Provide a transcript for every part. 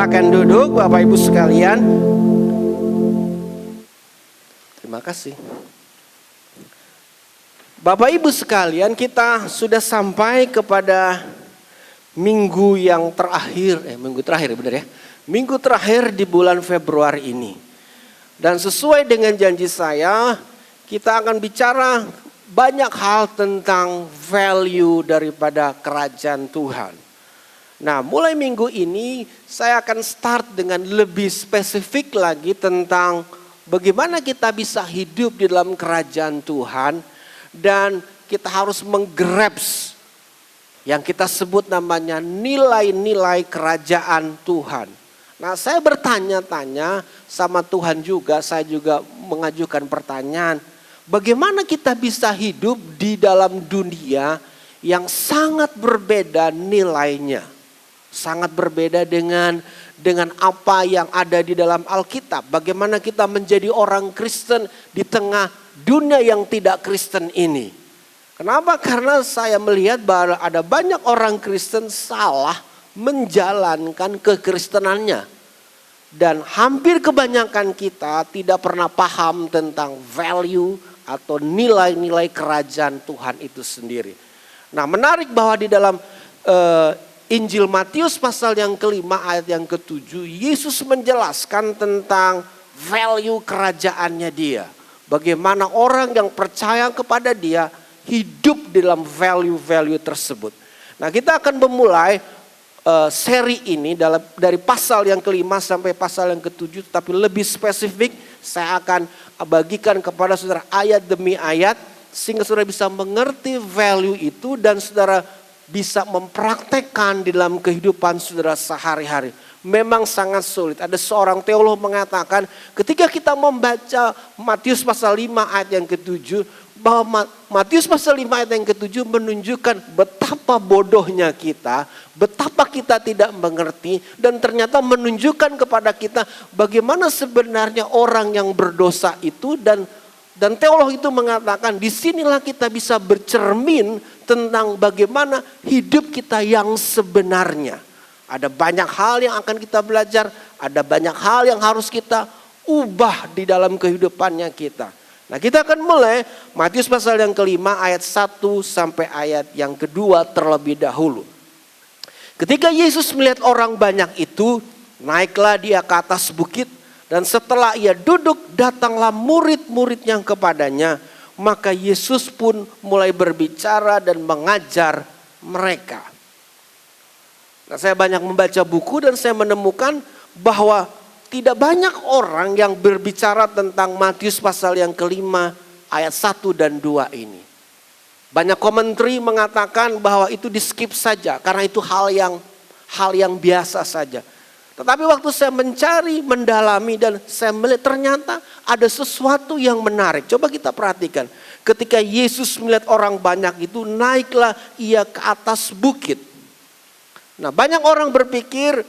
Silakan duduk Bapak Ibu sekalian. Terima kasih. Bapak Ibu sekalian, kita sudah sampai kepada minggu yang terakhir, minggu terakhir benar ya? Minggu terakhir di bulan Februari ini. Dan sesuai dengan janji saya, kita akan bicara banyak hal tentang value daripada kerajaan Tuhan. Nah, mulai minggu ini saya akan start dengan lebih spesifik lagi tentang bagaimana kita bisa hidup di dalam kerajaan Tuhan. Dan kita harus menggrabs yang kita sebut namanya nilai-nilai kerajaan Tuhan. Nah, saya bertanya-tanya sama Tuhan juga, saya juga mengajukan pertanyaan. Bagaimana kita bisa hidup di dalam dunia yang sangat berbeda nilainya. Sangat berbeda dengan apa yang ada di dalam Alkitab. Bagaimana kita menjadi orang Kristen di tengah dunia yang tidak Kristen ini. Kenapa? Karena saya melihat bahwa ada banyak orang Kristen salah menjalankan kekristenannya. Dan hampir kebanyakan kita tidak pernah paham tentang value atau nilai-nilai kerajaan Tuhan itu sendiri. Nah, menarik bahwa di dalam Injil Matius pasal yang kelima ayat yang ke-7, Yesus menjelaskan tentang value kerajaannya Dia. Bagaimana orang yang percaya kepada Dia hidup dalam value-value tersebut. Nah, kita akan memulai seri ini dari pasal yang kelima sampai pasal yang ke-7. Tapi lebih spesifik saya akan bagikan kepada saudara ayat demi ayat. Sehingga saudara bisa mengerti value itu dan saudara bisa mempraktekkan di dalam kehidupan saudara sehari-hari. Memang sangat sulit. Ada seorang teolog mengatakan ketika kita membaca Matius pasal 5 ayat yang ke-7. Bahwa Matius pasal 5 ayat yang ke-7 menunjukkan betapa bodohnya kita. Betapa kita tidak mengerti. Dan ternyata menunjukkan kepada kita bagaimana sebenarnya orang yang berdosa itu. Dan teolog itu mengatakan disinilah kita bisa bercermin tentang bagaimana hidup kita yang sebenarnya. Ada banyak hal yang akan kita belajar, ada banyak hal yang harus kita ubah di dalam kehidupannya kita. Nah, kita akan mulai Matius pasal yang kelima ayat 1 sampai ayat yang kedua terlebih dahulu. Ketika Yesus melihat orang banyak itu, naiklah dia ke atas bukit. Dan setelah ia duduk, datanglah murid-muridnya kepadanya. Maka Yesus pun mulai berbicara dan mengajar mereka. Nah, saya banyak membaca buku dan saya menemukan bahwa tidak banyak orang yang berbicara tentang Matius pasal yang kelima ayat 1 dan 2 ini. Banyak komentari mengatakan bahwa itu di skip saja karena itu hal yang biasa saja. Tetapi waktu saya mencari, mendalami dan saya melihat ternyata ada sesuatu yang menarik. Coba kita perhatikan. Ketika Yesus melihat orang banyak itu, naiklah ia ke atas bukit. Nah, banyak orang berpikir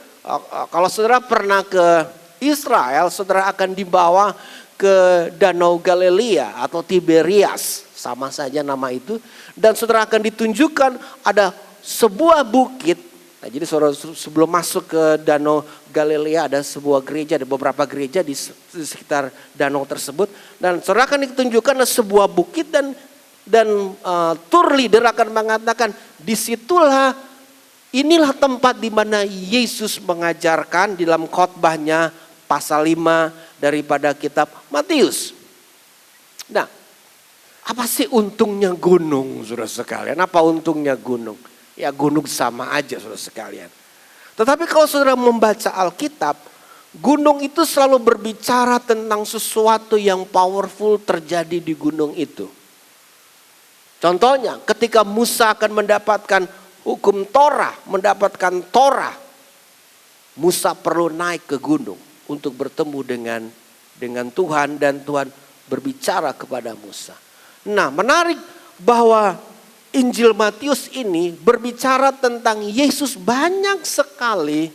kalau saudara pernah ke Israel, saudara akan dibawa ke Danau Galilea atau Tiberias. Sama saja nama itu. Dan saudara akan ditunjukkan ada sebuah bukit. Nah, jadi saudara sebelum masuk ke Danau Galilea ada sebuah gereja, ada beberapa gereja di sekitar danau tersebut. Dan saudara akan ditunjukkan ada sebuah bukit dan tour leader akan mengatakan disitulah inilah tempat di mana Yesus mengajarkan di dalam khotbahnya pasal 5 daripada kitab Matius. Nah, apa sih untungnya gunung, saudara sekalian? Apa untungnya gunung? Ya, gunung sama aja, saudara sekalian. Tetapi kalau saudara membaca Alkitab, gunung itu selalu berbicara tentang sesuatu yang powerful terjadi di gunung itu. Contohnya, ketika Musa akan mendapatkan hukum Torah, mendapatkan Torah, Musa perlu naik ke gunung untuk bertemu dengan Tuhan dan Tuhan berbicara kepada Musa. Nah, menarik bahwa Injil Matius ini berbicara tentang Yesus banyak sekali.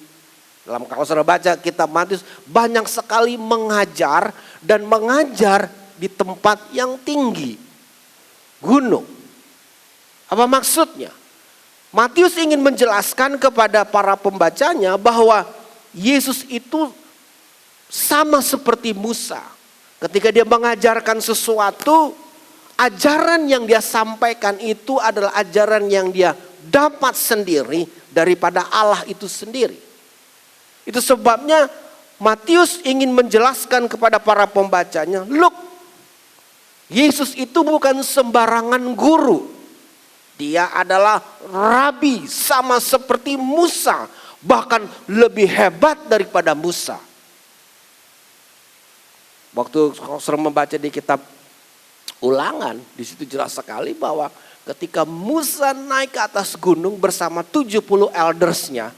Kalau saudara baca kitab Matius, banyak sekali mengajar dan mengajar di tempat yang tinggi. Gunung. Apa maksudnya? Matius ingin menjelaskan kepada para pembacanya bahwa Yesus itu sama seperti Musa. Ketika dia mengajarkan sesuatu, ajaran yang dia sampaikan itu adalah ajaran yang dia dapat sendiri daripada Allah itu sendiri. Itu sebabnya Matius ingin menjelaskan kepada para pembacanya, look, Yesus itu bukan sembarangan guru. Dia adalah rabi sama seperti Musa, bahkan lebih hebat daripada Musa. Waktu sering membaca di kitab Ulangan, di situ jelas sekali bahwa ketika Musa naik ke atas gunung bersama 70 eldersnya,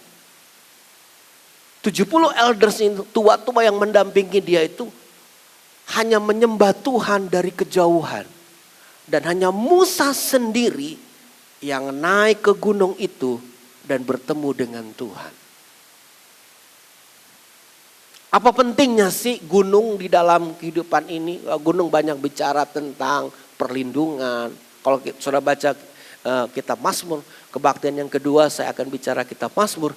70 elders itu tua-tua yang mendampingi dia itu hanya menyembah Tuhan dari kejauhan. Dan hanya Musa sendiri yang naik ke gunung itu dan bertemu dengan Tuhan. Apa pentingnya sih gunung di dalam kehidupan ini? Gunung banyak bicara tentang perlindungan. Kalau sudah baca kitab Mazmur, kebaktian yang kedua saya akan bicara kitab Mazmur.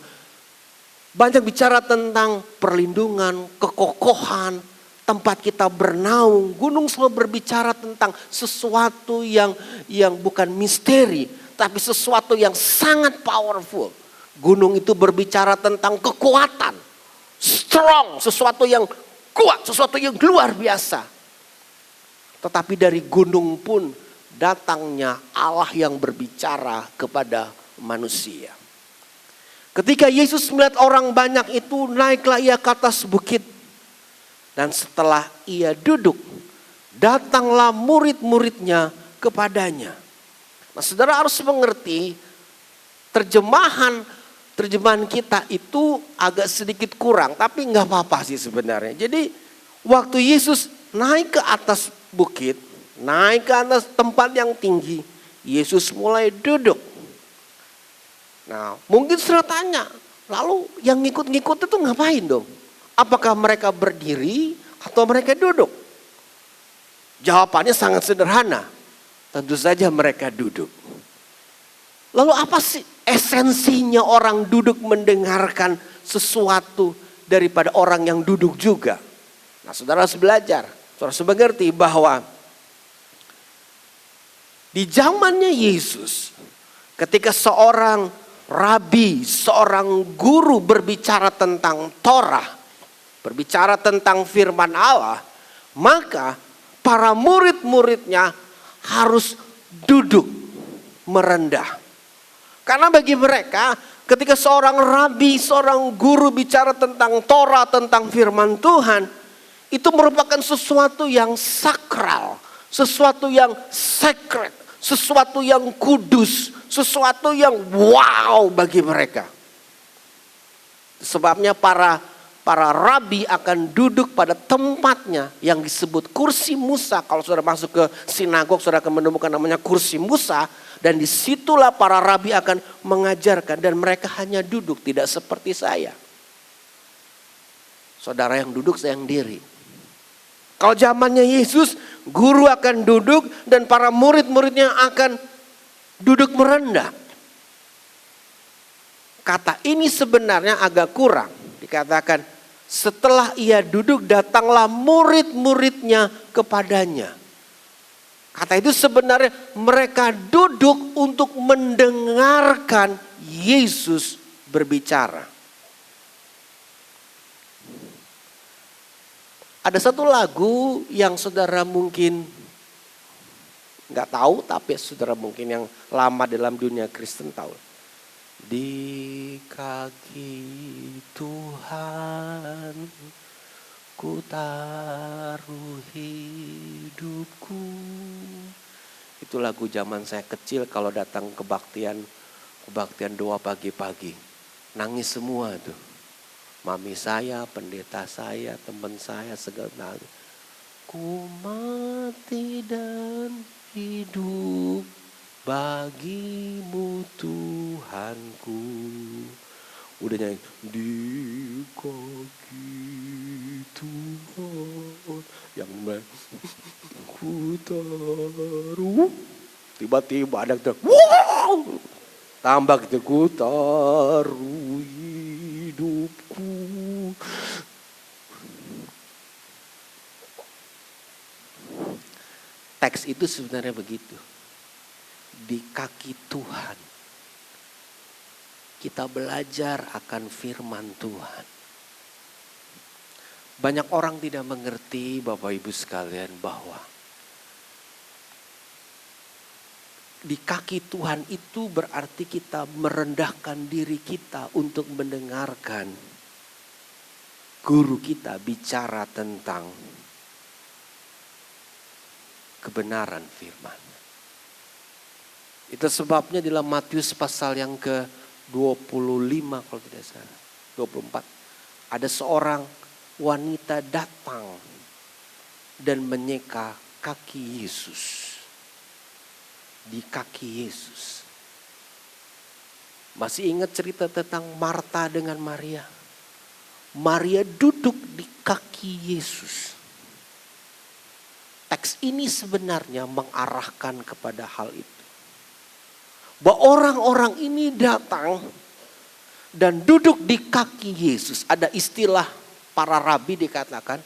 Banyak bicara tentang perlindungan, kekokohan, tempat kita bernaung. Gunung selalu berbicara tentang sesuatu yang bukan misteri, tapi sesuatu yang sangat powerful. Gunung itu berbicara tentang kekuatan, strong, sesuatu yang kuat, sesuatu yang luar biasa. Tetapi dari gunung pun datangnya Allah yang berbicara kepada manusia. Ketika Yesus melihat orang banyak itu, naiklah ia ke atas bukit. Dan setelah ia duduk, datanglah murid-muridnya kepadanya. Nah, saudara harus mengerti, terjemahan kita itu agak sedikit kurang, tapi nggak apa-apa sih sebenarnya. Jadi waktu Yesus naik ke atas bukit, naik ke atas tempat yang tinggi, Yesus mulai duduk. Nah, mungkin saudara tanya, lalu yang ngikut-ngikut itu ngapain dong? Apakah mereka berdiri atau mereka duduk? Jawabannya sangat sederhana. Tentu saja mereka duduk. Lalu apa sih esensinya orang duduk mendengarkan sesuatu daripada orang yang duduk juga? Nah, saudara harus belajar. Saudara harus mengerti bahwa di zamannya Yesus, ketika seorang rabi, seorang guru berbicara tentang Torah, berbicara tentang firman Allah, maka para murid-muridnya harus duduk merendah. Karena bagi mereka ketika seorang rabi, seorang guru bicara tentang Torah, tentang firman Tuhan, itu merupakan sesuatu yang sakral, sesuatu yang sacred, sesuatu yang kudus, sesuatu yang wow bagi mereka. Sebabnya para rabi akan duduk pada tempatnya yang disebut kursi Musa. Kalau saudara masuk ke sinagog, saudara akan menemukan namanya kursi Musa. Dan disitulah para rabi akan mengajarkan. Dan mereka hanya duduk, tidak seperti saya. Saudara yang duduk, saya yang diri. Kalau zamannya Yesus, guru akan duduk dan para murid-muridnya akan duduk merendah. Kata ini sebenarnya agak kurang. Dikatakan setelah ia duduk datanglah murid-muridnya kepadanya. Kata itu sebenarnya mereka duduk untuk mendengarkan Yesus berbicara. Ada satu lagu yang saudara mungkin nggak tahu, tapi saudara mungkin yang lama dalam dunia Kristen tahu. Di kaki Tuhan ku taruh hidupku. Itu lagu zaman saya kecil kalau datang kebaktian doa pagi-pagi. Nangis semua tuh. Mami saya, pendeta saya, teman saya, segala. Ku mati dan hidup bagimu Tuhanku. Udah nyanyi. Di kaki Tuhan yang ku taruh. Tiba-tiba ada yang tambah gitu. Ku taruh hidupku Teks itu sebenarnya begitu. Di kaki Tuhan kita belajar akan firman Tuhan. Banyak orang tidak mengerti, Bapak Ibu sekalian, bahwa di kaki Tuhan itu berarti kita merendahkan diri kita untuk mendengarkan guru kita bicara tentang kebenaran firman. Itu sebabnya dalam Matius pasal yang ke-25 kalau tidak salah, 24. Ada seorang wanita datang dan menyeka kaki Yesus. Di kaki Yesus. Masih ingat cerita tentang Marta dengan Maria? Maria duduk di kaki Yesus. Teks ini sebenarnya mengarahkan kepada hal itu. Bahwa orang-orang ini datang dan duduk di kaki Yesus. Ada istilah para rabi dikatakan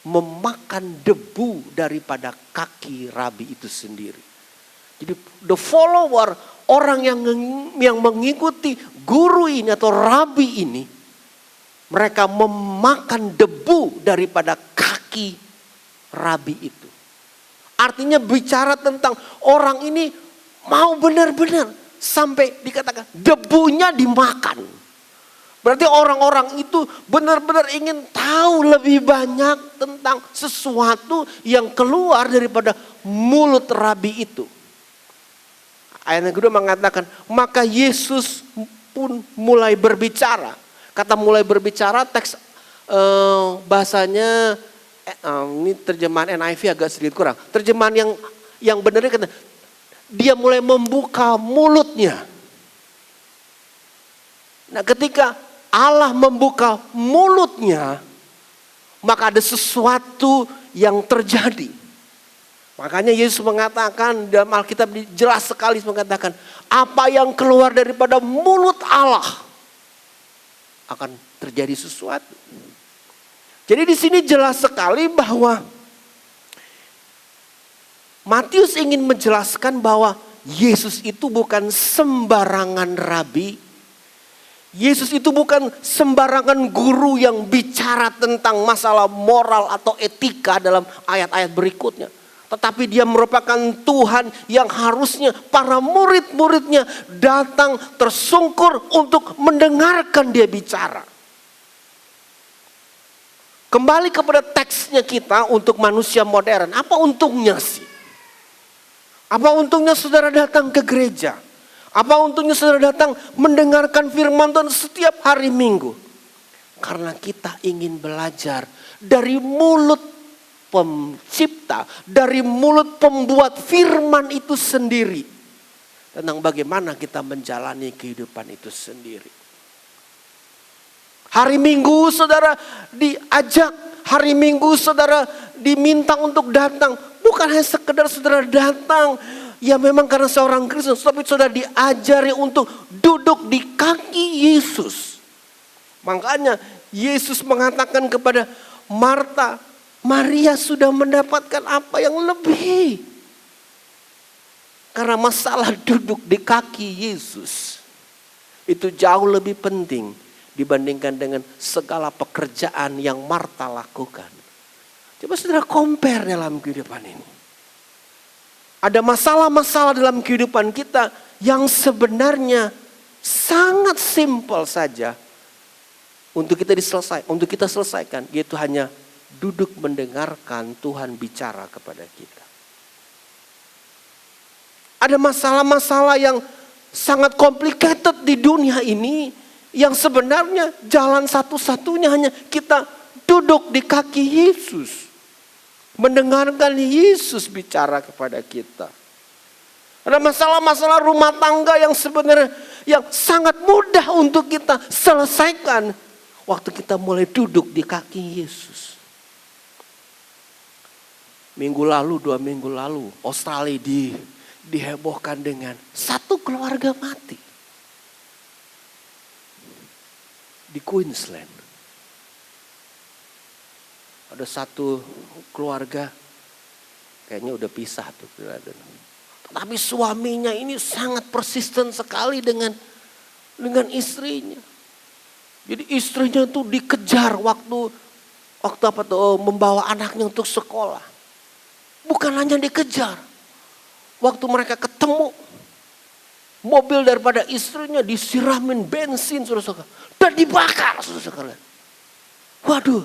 memakan debu daripada kaki rabi itu sendiri. Jadi the follower, orang yang mengikuti guru ini atau rabi ini, mereka memakan debu daripada kaki rabi itu. Artinya bicara tentang orang ini mau benar-benar sampai dikatakan debunya dimakan. Berarti orang-orang itu benar-benar ingin tahu lebih banyak tentang sesuatu yang keluar daripada mulut rabi itu. Ayat yang kedua mengatakan, maka Yesus pun mulai berbicara. Kata mulai berbicara, teks bahasanya ini terjemahan NIV agak sedikit kurang. Terjemahan yang benarnya kata, dia mulai membuka mulutnya. Nah, ketika Allah membuka mulutnya, maka ada sesuatu yang terjadi. Makanya Yesus mengatakan dalam Alkitab jelas sekali mengatakan, apa yang keluar daripada mulut Allah akan terjadi sesuatu. Jadi di sini jelas sekali bahwa Matius ingin menjelaskan bahwa Yesus itu bukan sembarangan rabi. Yesus itu bukan sembarangan guru yang bicara tentang masalah moral atau etika dalam ayat-ayat berikutnya. Tetapi dia merupakan Tuhan yang harusnya para murid-muridnya datang tersungkur untuk mendengarkan dia bicara. Kembali kepada teksnya kita untuk manusia modern. Apa untungnya sih? Apa untungnya saudara datang ke gereja? Apa untungnya saudara datang mendengarkan firman Tuhan setiap hari Minggu? Karena kita ingin belajar dari mulut pencipta, dari mulut pembuat firman itu sendiri. Tentang bagaimana kita menjalani kehidupan itu sendiri. Hari Minggu saudara diajak, hari Minggu saudara diminta untuk datang. Bukan hanya sekedar saudara datang, ya memang karena seorang Kristen, tapi saudara diajari untuk duduk di kaki Yesus. Makanya Yesus mengatakan kepada Marta, Maria sudah mendapatkan apa yang lebih. Karena masalah duduk di kaki Yesus itu jauh lebih penting dibandingkan dengan segala pekerjaan yang Marta lakukan. Coba saudara compare dalam kehidupan ini. Ada masalah-masalah dalam kehidupan kita yang sebenarnya sangat simpel saja untuk kita selesaikan, yaitu hanya duduk mendengarkan Tuhan bicara kepada kita. Ada masalah-masalah yang sangat complicated di dunia ini, yang sebenarnya jalan satu-satunya hanya kita duduk di kaki Yesus. Mendengarkan Yesus bicara kepada kita. Ada masalah-masalah rumah tangga yang sebenarnya yang sangat mudah untuk kita selesaikan waktu kita mulai duduk di kaki Yesus. Minggu lalu, 2 minggu lalu, Australia dihebohkan dengan satu keluarga mati. Di Queensland. Ada satu keluarga kayaknya udah pisah tuh. Tapi suaminya ini sangat persisten sekali dengan istrinya. Jadi istrinya tuh dikejar waktu apa tuh membawa anaknya untuk sekolah. Bukan hanya dikejar. Waktu mereka ketemu, mobil daripada istrinya disiramin bensin, saudara-saudara, dan dibakar, saudara-saudara. Waduh,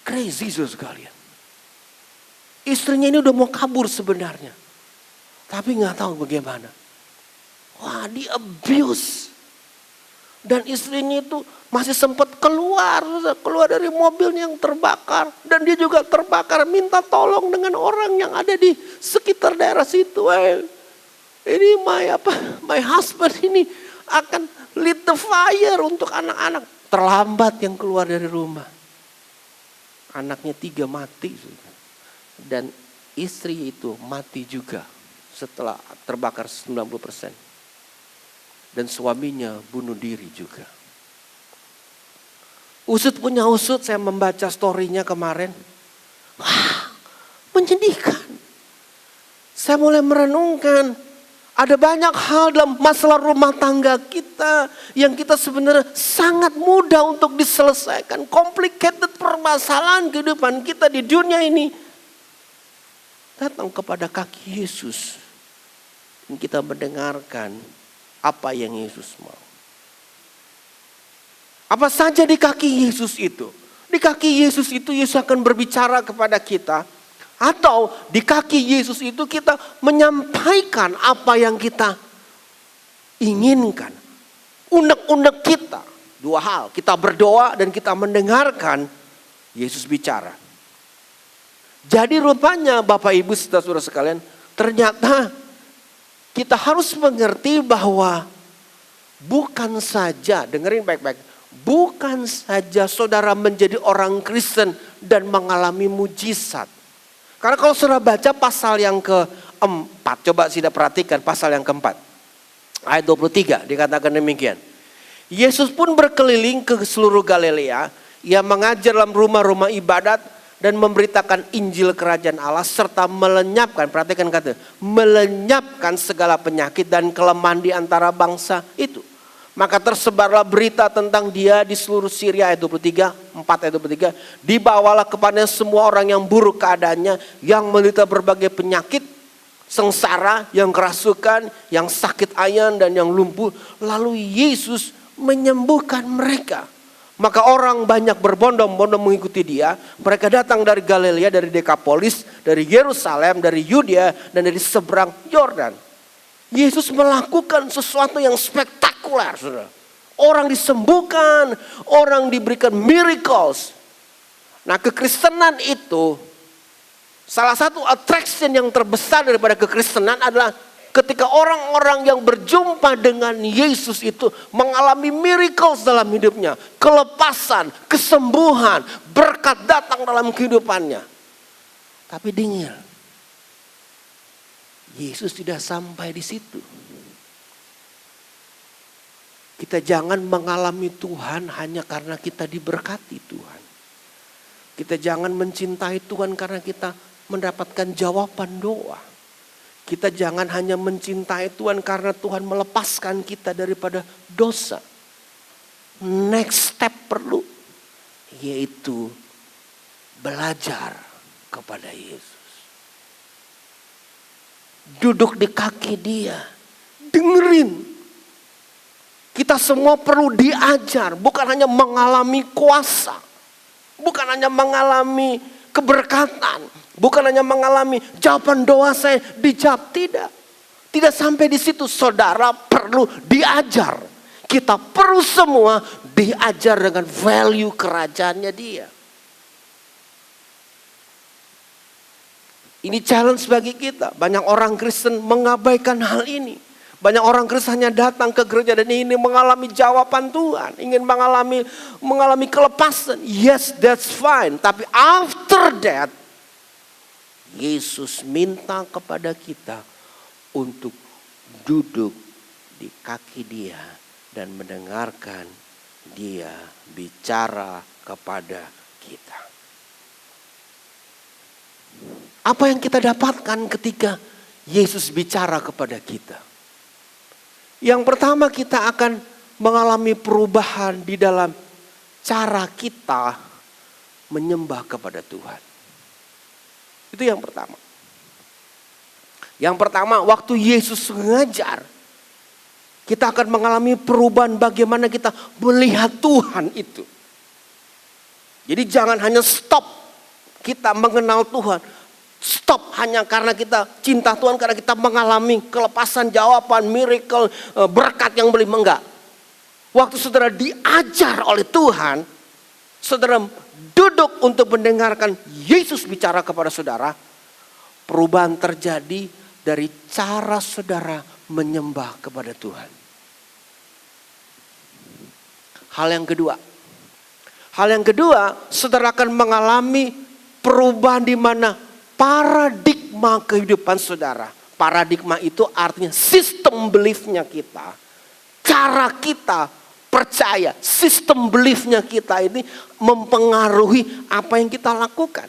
crazy, saudara sekalian. Istrinya ini udah mau kabur sebenarnya, tapi nggak tahu bagaimana. Wah, di abuse. Dan istrinya itu masih sempat keluar dari mobilnya yang terbakar. Dan dia juga terbakar, minta tolong dengan orang yang ada di sekitar daerah situ. Ini my husband ini akan lit the fire untuk anak-anak. Terlambat yang keluar dari rumah. Anaknya 3 mati. Dan istri itu mati juga setelah terbakar 90%. Dan suaminya bunuh diri juga. Usut punya usut, saya membaca story-nya kemarin. Wah, menyedihkan. Saya mulai merenungkan. Ada banyak hal dalam masalah rumah tangga kita yang kita sebenarnya sangat mudah untuk diselesaikan. Complicated permasalahan kehidupan kita di dunia ini datang kepada kaki Yesus. Dan kita mendengarkan apa yang Yesus mau. Apa saja di kaki Yesus itu? Di kaki Yesus itu Yesus akan berbicara kepada kita. Atau di kaki Yesus itu kita menyampaikan apa yang kita inginkan. Unek-unek kita. 2 hal. Kita berdoa dan kita mendengarkan Yesus bicara. Jadi rupanya Bapak Ibu saudara-saudara sekalian, ternyata kita harus mengerti bahwa bukan saja, dengerin baik-baik, bukan saja saudara menjadi orang Kristen dan mengalami mujizat. Karena kalau saudara baca pasal yang keempat, coba sudah perhatikan pasal yang keempat. Ayat 23 dikatakan demikian. Yesus pun berkeliling ke seluruh Galilea, ia mengajar dalam rumah-rumah ibadat dan memberitakan Injil kerajaan Allah serta melenyapkan, perhatikan kata, melenyapkan segala penyakit dan kelemahan di antara bangsa itu. Maka tersebarlah berita tentang dia di seluruh Syria, ayat 23, 4 ayat 23. Dibawalah kepadanya semua orang yang buruk keadaannya, yang menderita berbagai penyakit, sengsara, yang kerasukan, yang sakit ayan dan yang lumpuh. Lalu Yesus menyembuhkan mereka. Maka orang banyak berbondong-bondong mengikuti dia. Mereka datang dari Galilea, dari Dekapolis, dari Yerusalem, dari Yudea, dan dari seberang Yordan. Yesus melakukan sesuatu yang spektakuler, saudara. Orang disembuhkan, orang diberikan miracles. Nah, kekristenan itu, salah satu attraction yang terbesar daripada kekristenan adalah ketika orang-orang yang berjumpa dengan Yesus itu mengalami miracles dalam hidupnya. Kelepasan, kesembuhan, berkat datang dalam kehidupannya. Tapi dengar, Yesus tidak sampai di situ. Kita jangan mengalami Tuhan hanya karena kita diberkati Tuhan. Kita jangan mencintai Tuhan karena kita mendapatkan jawaban doa. Kita jangan hanya mencintai Tuhan karena Tuhan melepaskan kita daripada dosa. Next step perlu, yaitu belajar kepada Yesus. Duduk di kaki dia, dengerin. Kita semua perlu diajar, bukan hanya mengalami kuasa. Bukan hanya mengalami keberkatan. Bukan hanya mengalami jawaban doa saya dijawab, tidak. Tidak sampai di situ, saudara perlu diajar. Kita perlu semua diajar dengan value kerajaannya dia. Ini challenge bagi kita. Banyak orang Kristen mengabaikan hal ini. Banyak orang Kristen hanya datang ke gereja dan ingin mengalami jawaban Tuhan. Ingin mengalami kelepasan. Yes, that's fine. Tapi after that, Yesus minta kepada kita untuk duduk di kaki dia dan mendengarkan dia bicara kepada kita. Apa yang kita dapatkan ketika Yesus bicara kepada kita? Yang pertama, kita akan mengalami perubahan di dalam cara kita menyembah kepada Tuhan. Itu yang pertama. Yang pertama, waktu Yesus mengajar, kita akan mengalami perubahan bagaimana kita melihat Tuhan itu. Jadi jangan hanya stop kita mengenal Tuhan. Stop hanya karena kita cinta Tuhan, karena kita mengalami kelepasan jawaban, miracle, berkat yang berlimpah. Enggak. Waktu saudara diajar oleh Tuhan, saudara duduk untuk mendengarkan Yesus bicara kepada saudara, perubahan terjadi dari cara saudara menyembah kepada Tuhan. Hal yang kedua, saudara akan mengalami perubahan di mana paradigma kehidupan saudara. Paradigma itu artinya sistem beliefnya kita. Cara kita percaya, sistem beliefnya kita ini mempengaruhi apa yang kita lakukan.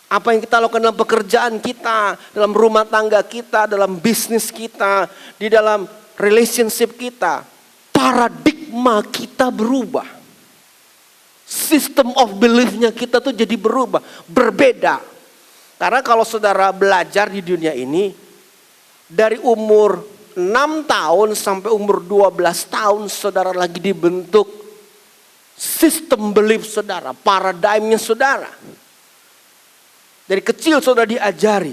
Apa yang kita lakukan dalam pekerjaan kita, dalam rumah tangga kita, dalam bisnis kita, di dalam relationship kita. Paradigma kita berubah. Sistem of beliefnya kita tuh jadi berubah, berbeda. Karena kalau saudara belajar di dunia ini, dari umur 6 tahun sampai umur 12 tahun saudara lagi dibentuk sistem belief saudara, paradigmnya saudara. Dari kecil saudara diajari.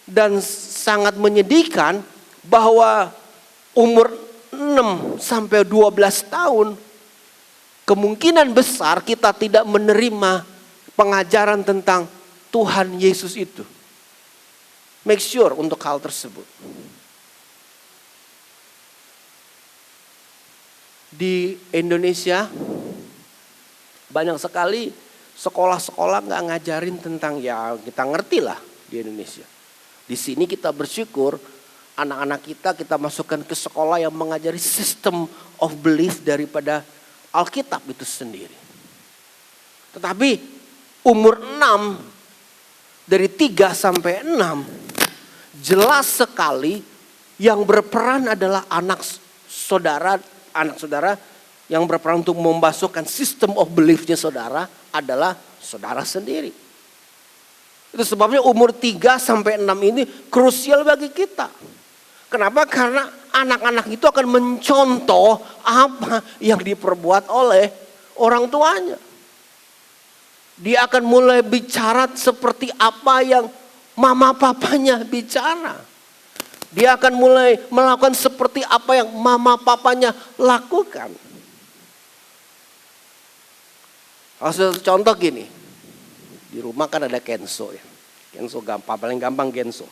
Dan sangat menyedihkan bahwa umur 6 sampai 12 tahun kemungkinan besar kita tidak menerima pengajaran tentang Tuhan Yesus itu. Make sure untuk hal tersebut. Di Indonesia banyak sekali sekolah-sekolah gak ngajarin tentang, ya kita ngerti lah di Indonesia. Di sini kita bersyukur anak-anak kita masukkan ke sekolah yang mengajari system of belief daripada Alkitab itu sendiri. Tetapi umur 6, dari 3 sampai 6, jelas sekali yang berperan adalah anak saudara yang berperan untuk membasuhkan sistem of belief-nya saudara adalah saudara sendiri. Itu sebabnya umur 3 sampai 6 ini krusial bagi kita. Kenapa? Karena anak-anak itu akan mencontoh apa yang diperbuat oleh orang tuanya. Dia akan mulai bicara seperti apa yang mama papanya bicara. Dia akan mulai melakukan seperti apa yang mama papanya lakukan. Contoh gini, di rumah kan ada Kenzo ya. Kenzo gampang, paling gampang Kenzo.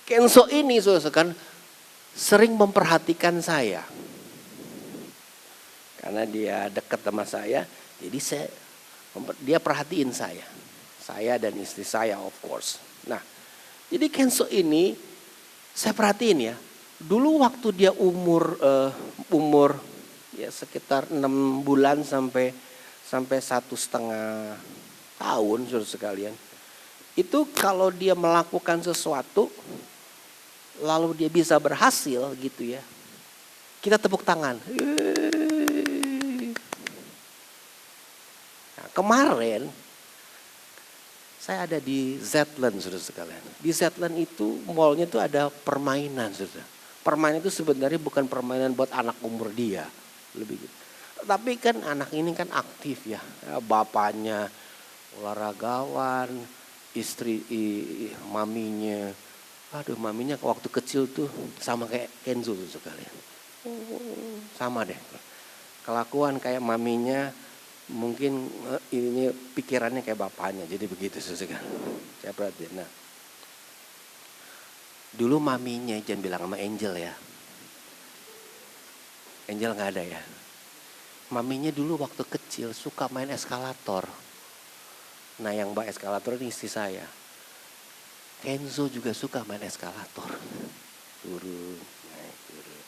Kenzo ini kan sering memperhatikan saya. Karena dia dekat sama saya, jadi dia perhatiin saya. Saya dan istri saya of course. Nah, jadi Kenzo ini saya perhatiin ya. Dulu waktu dia umur ya sekitar 6 bulan sampai 1,5 tahun saudara sekalian. Itu kalau dia melakukan sesuatu lalu dia bisa berhasil gitu ya. Kita tepuk tangan. Nah, kemarin saya ada di Zetland saudara sekalian. Di Zetland itu mallnya itu ada permainan saudara. Permainan itu sebenarnya bukan permainan buat anak umur dia. Lebih gitu. Tapi kan anak ini kan aktif ya. Bapaknya olahragawan, istri maminya. Aduh, maminya waktu kecil tuh sama kayak Kenzo sekalian. Sama deh. Kelakuan kayak maminya, mungkin ini pikirannya kayak bapaknya. Jadi begitu sekalian. Saya perhatiin. Nah, dulu maminya, jangan bilang sama Angel ya. Angel gak ada ya. Maminya dulu waktu kecil suka main eskalator. Nah, yang bawa eskalator ini istri saya. Kenzo juga suka main eskalator. Turun, naik, turun.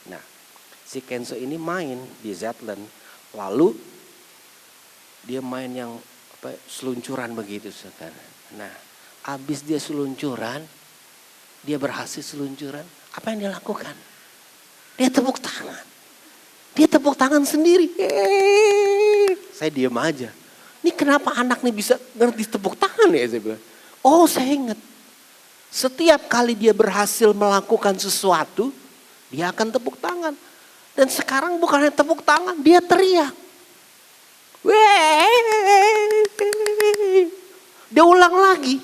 Nah, si Kenzo ini main di Zetland. Lalu Dia main yang seluncuran begitu saudara. Nah, habis dia seluncuran, dia berhasil seluncuran, apa yang dia lakukan? Dia tepuk tangan. Dia tepuk tangan sendiri. Saya diam aja. Ini kenapa anak nih bisa ngerti tepuk tangan ya? Saya bilang. Oh, saya ingat. Setiap kali dia berhasil melakukan sesuatu, dia akan tepuk tangan. Dan sekarang bukan hanya tepuk tangan, dia teriak. Dia ulang lagi.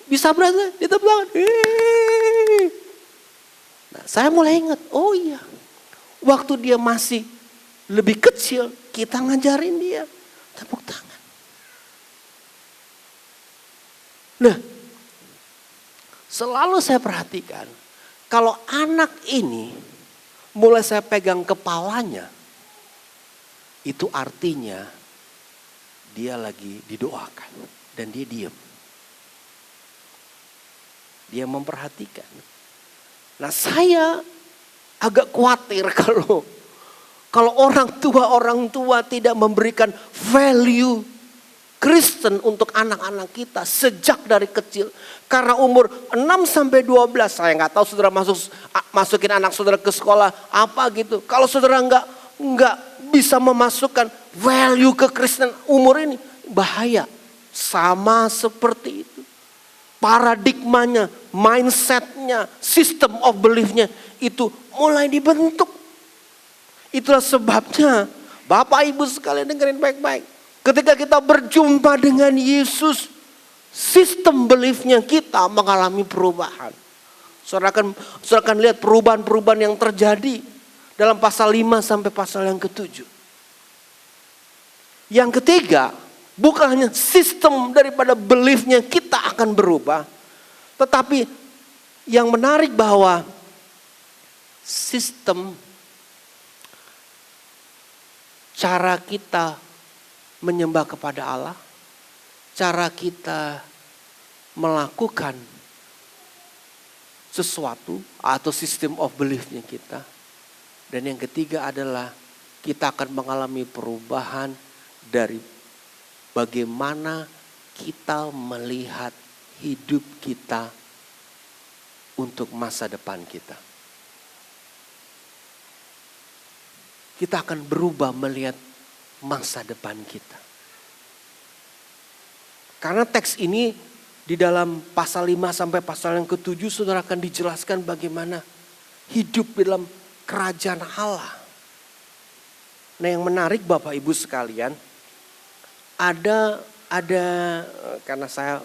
Bisa berasa, dia tepuk tangan. Nah, saya mulai ingat, oh iya. Waktu dia masih lebih kecil, kita ngajarin dia tepuk tangan. Nah, selalu saya perhatikan, kalau anak ini mulai saya pegang kepalanya, itu artinya dia lagi didoakan dan dia diam. Dia memperhatikan. Nah, saya agak khawatir kalau orang tua tidak memberikan value Kristen untuk anak-anak kita sejak dari kecil. Karena umur 6-12, saya nggak tahu saudara masukin anak saudara ke sekolah apa gitu. Kalau saudara nggak bisa memasukkan value ke Kristen umur ini, bahaya. Sama seperti itu. Paradigmanya, mindsetnya, system of beliefnya itu mulai dibentuk. Itulah sebabnya Bapak Ibu sekalian dengerin baik-baik. Ketika kita berjumpa dengan Yesus, sistem beliefnya kita mengalami perubahan. Saudara akan lihat perubahan-perubahan yang terjadi dalam pasal 5 sampai pasal yang ke-7. Yang ketiga, bukan hanya sistem daripada beliefnya kita akan berubah. Tetapi yang menarik bahwa sistem cara kita menyembah kepada Allah, cara kita melakukan sesuatu atau sistem of beliefnya kita. Dan yang ketiga adalah kita akan mengalami perubahan dari bagaimana kita melihat hidup kita untuk masa depan kita. Kita akan berubah melihat masa depan kita. Karena teks ini di dalam pasal 5 sampai pasal yang ke-7 saudara akan dijelaskan bagaimana hidup dalam kerajaan Allah. Nah, yang menarik Bapak Ibu sekalian, ada karena saya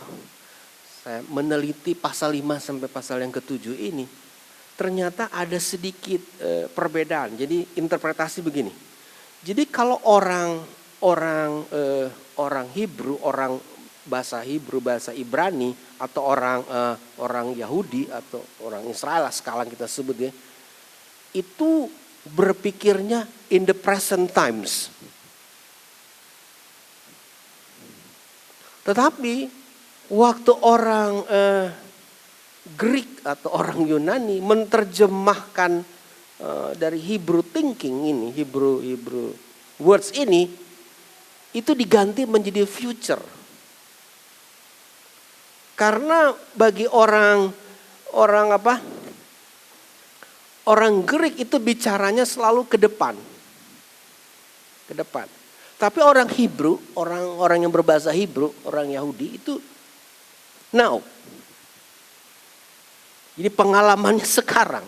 meneliti pasal 5 sampai pasal yang ke-7 ini, ternyata ada sedikit perbedaan. Jadi interpretasi begini. Jadi kalau orang Hebrew, orang bahasa Hebrew, bahasa Ibrani, atau orang Yahudi atau orang Israel sekarang kita sebut ya, itu berpikirnya in the present times. Tetapi waktu orang Greek atau orang Yunani menerjemahkan dari Hebrew thinking ini, Hebrew words ini, itu diganti menjadi future. Karena bagi orang Greek itu bicaranya selalu ke depan. Ke depan. Tapi orang Hebrew, orang yang berbahasa Hebrew, orang Yahudi itu now. Jadi pengalamannya sekarang.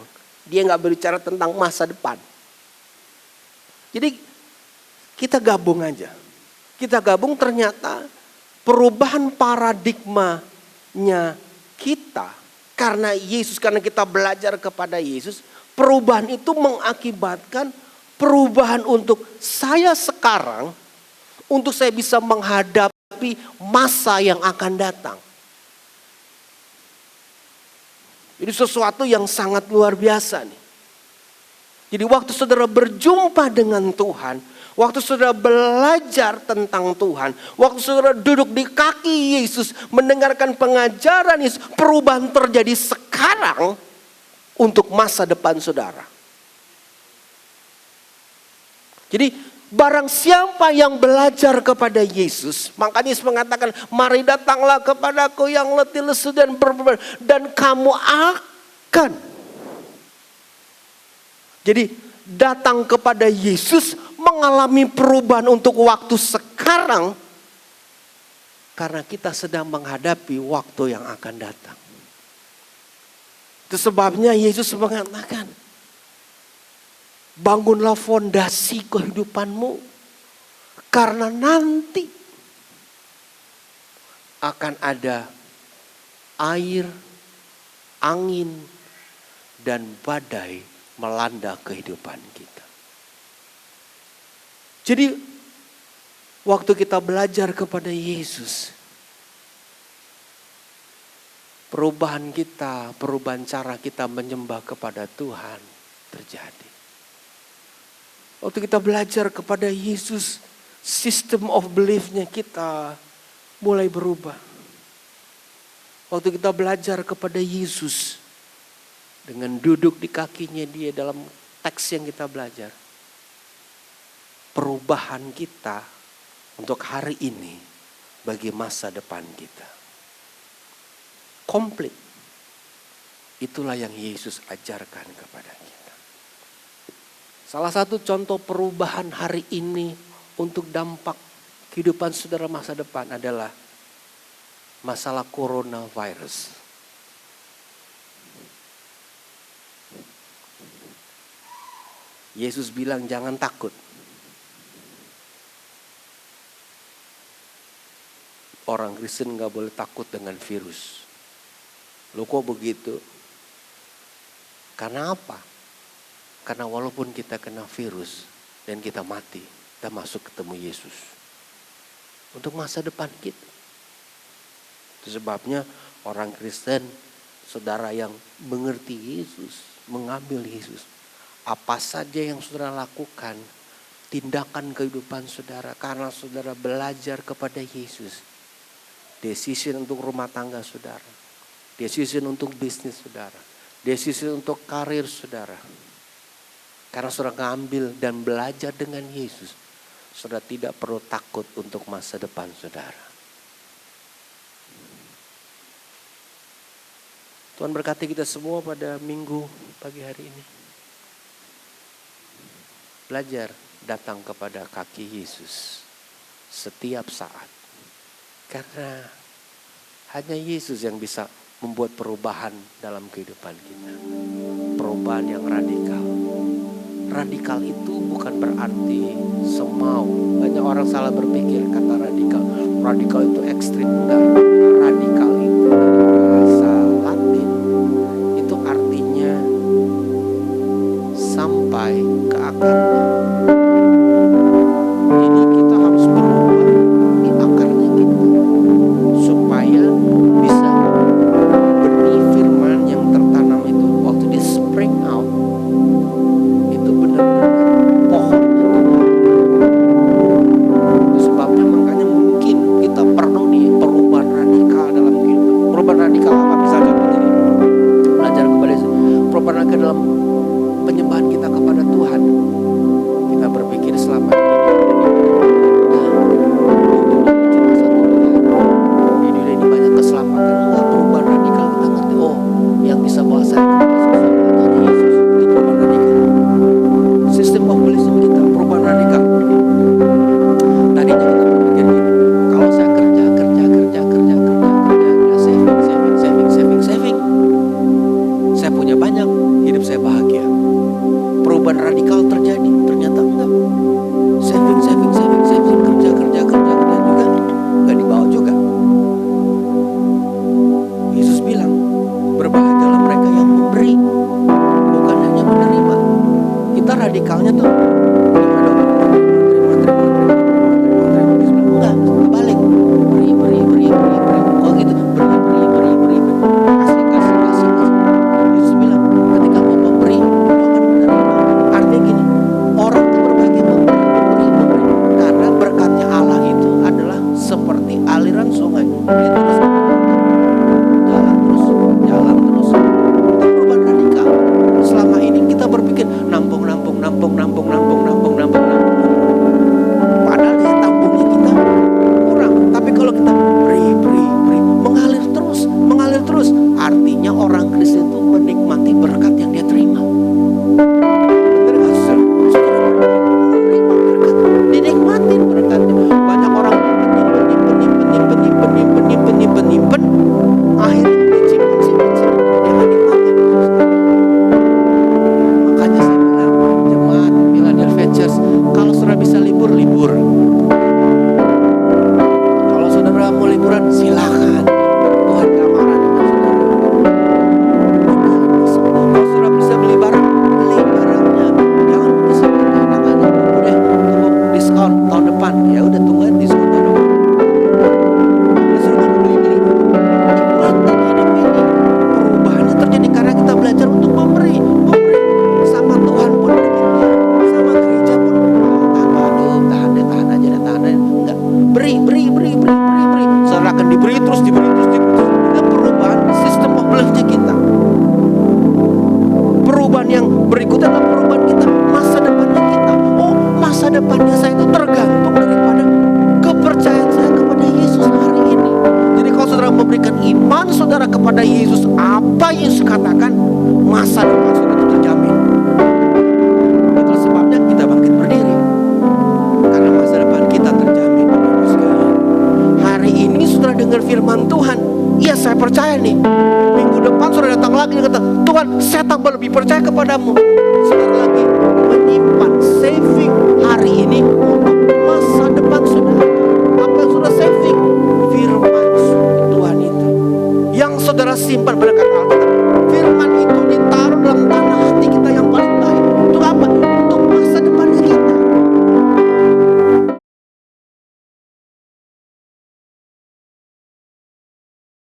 Dia nggak berbicara tentang masa depan. Jadi kita gabung aja. Kita gabung ternyata perubahan paradigmanya kita. Karena Yesus, karena kita belajar kepada Yesus. Perubahan itu mengakibatkan perubahan untuk saya sekarang. Untuk saya bisa menghadapi masa yang akan datang. Ini sesuatu yang sangat luar biasa nih. Jadi waktu saudara berjumpa dengan Tuhan, waktu saudara belajar tentang Tuhan, waktu saudara duduk di kaki Yesus, mendengarkan pengajaran Yesus, perubahan terjadi sekarang untuk masa depan saudara. Jadi Barang siapa yang belajar kepada Yesus, makanya Yesus mengatakan, mari datanglah kepadaku yang letih lesu dan berbeban, dan kamu akan. Jadi datang kepada Yesus mengalami perubahan untuk waktu sekarang, karena kita sedang menghadapi waktu yang akan datang. Itu sebabnya Yesus mengatakan, bangunlah fondasi kehidupanmu, karena nanti akan ada air, angin, dan badai melanda kehidupan kita. Jadi waktu kita belajar kepada Yesus, perubahan kita, perubahan cara kita menyembah kepada Tuhan terjadi. Waktu kita belajar kepada Yesus, system of belief-nya kita mulai berubah. Waktu kita belajar kepada Yesus, dengan duduk di kakinya dia dalam teks yang kita belajar, perubahan kita untuk hari ini bagi masa depan kita. Komplit. Itulah yang Yesus ajarkan kepada kita. Salah satu contoh perubahan hari ini untuk dampak kehidupan saudara masa depan adalah masalah coronavirus. Yesus bilang jangan takut. Orang Kristen gak boleh takut dengan virus. Loh kok begitu? Karena apa? Karena walaupun kita kena virus dan kita mati, kita masuk ketemu Yesus. Untuk masa depan kita. Itu sebabnya orang Kristen, saudara yang mengerti Yesus, mengambil Yesus. Apa saja yang saudara lakukan, tindakan kehidupan saudara, karena saudara belajar kepada Yesus. Decision untuk rumah tangga saudara. Decision untuk bisnis saudara. Decision untuk karir saudara. Karena saudara ngambil dan belajar dengan Yesus, saudara tidak perlu takut untuk masa depan saudara. Tuhan berkati kita semua pada minggu pagi hari ini. Belajar datang kepada kaki Yesus setiap saat. Karena hanya Yesus yang bisa membuat perubahan dalam kehidupan kita. Perubahan yang radikal. Radikal itu bukan berarti semau. Banyak orang salah berpikir kata radikal. Radikal itu ekstrim. Enggak. Radikal itu bahasa Latin. Itu artinya sampai ke akarnya. Jadi kita harus berubah di akarnya kita. Supaya bisa benih firman yang tertanam itu waktu di spring out. Pohonnya Tuhan. Itu sebabnya makanya mungkin kita perlu nih perubahan radikal dalam kehidupan. Perubahan radikal apa? Misalnya begini, belajar kepada Yesus. Perubahan radikal dalam penyembahan kita kepada Tuhan. Kita berpikir selama ini cuma satu Tuhan. Di dunia ini banyak keselamatan. Enggak, perubahan radikal kita ngerti. Oh, yang bisa bawa saya kepada sesuatu hanya Yesus. Itu perubahan radikal. Sistem populisme kita perubahan radikal. Tadinya kita berpikir gini, kalau saya kerja, saving. Saya punya banyak, hidup saya bahagia. Perubahan radikal terjadi, ternyata enggak. Saving, kerja juga, enggak dibawa juga. Yesus bilang, berbahagialah mereka yang memberi, bukan hanya menerima. Kita radikalnya tuh terima. Enggak, balik. Beri. Kok gitu? Beri. Kasih. Yesus bilang, ketika mau memberi, lo akan menerima. Artinya gini, orang tuh berbagi memberi. Karena berkatnya Allah itu adalah seperti aliran sungai. Dia terus jalan terus. Itu perubahan radikal. Selama ini kita berpikir nampung. perubahan yang berikutnya adalah perubahan kita, masa depannya kita. Oh, masa depannya saya itu tergantung daripada kepercayaan saya kepada Yesus hari ini. Jadi kalau saudara memberikan iman saudara kepada Yesus, apa Yesus katakan, masa depan saudara itu terjamin. Itulah sebabnya kita bangkit berdiri, karena masa depan kita terjamin. Hari ini saudara dengar firman Tuhan, iya saya percaya nih. Minggu depan saudara datang lagi dan kata, Tuhan saya tambah lebih percaya kepadamu. Saudara lagi menyimpan, saving hari ini untuk masa depan saudara. Apa yang saudara saving? Firman Tuhan itu yang saudara simpan pada kata